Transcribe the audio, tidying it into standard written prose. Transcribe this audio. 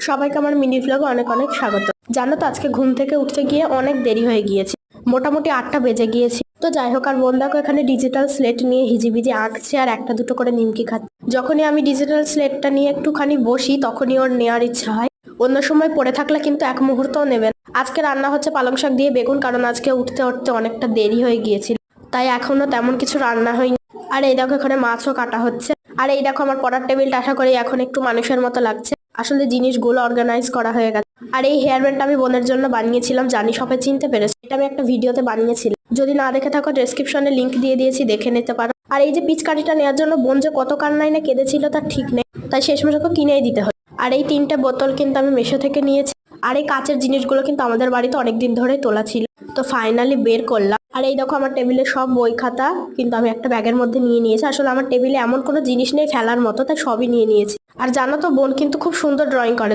সবাইকে আমার মিনি ব্লগে অনেক অনেক স্বাগত। জানো তো আজকে ঘুম থেকে উঠতে গিয়ে অনেক দেরি হয়ে গিয়েছে, মোটামুটি 8টা বেজে গিয়েছে। তো যাই হোক, আর বোন দেখো এখানে ডিজিটাল স্লেট নিয়ে হিজিবিজি আঁকছে আর একটা দুটো করে নিমকি খাচ্ছে। যখনই আমি ডিজিটাল স্লেটটা নিয়ে একটুখানি বসি তখনই ওর নেওয়ার ইচ্ছা হয়। অন্য সময় পড়ে থাকলে কিন্তু এক মুহূর্তও নেবেন। আজকে রান্না হচ্ছে পালং শাক দিয়ে বেগুন, কারণ আজকে উঠতে উঠতে অনেকটা দেরি হয়ে গিয়েছিল, তাই এখনো তেমন কিছু রান্না হয়নি। আর এই দেখো এখানে মাছও কাটা হচ্ছে। আর এই দেখো আমার পড়ার টেবিলটা আশা করি এখন একটু মানুষের মতো লাগছে, আসলে জিনিসগুলো অর্গানাইজ করা হয়ে গেছে। আর এই হেয়ার ব্যান্ডটা আমি বোনের জন্য বানিয়েছিলাম, জানি সবাই চিনতে পেরেছে, এটা আমি একটা ভিডিওতে বানিয়েছিলাম। যদি না দেখে থাকো ডেসক্রিপশনে লিংক দিয়ে দিয়েছি, দেখে নিতে পারো। আর এই যে পিচকাঠিটা নেওয়ার জন্য বোন যে কত কান্নাই না কেঁদেছিল তার ঠিক নেই, তাই শেষমেশ ওকে কিনেই দিতে হয়। আর এই 3টে বোতল কিন্তু আমি মেশো থেকে নিয়েছি। আর এই কাচের জিনিসগুলো কিন্তু আমাদের বাড়িতে অনেকদিন ধরে তোলা ছিল, তো ফাইনালি বের করলাম। আর এই দেখো আমার টেবিলে সব বই খাতা কিন্তু আমি একটা ব্যাগের মধ্যে নিয়ে নিয়েছি। আসলে আমার টেবিলে এমন কোনো জিনিস নেই ফেলার মতো, তাই সবই নিয়ে নিয়েছি। আর জানো তো বোন কিন্তু খুব সুন্দর ড্রয়িং করে।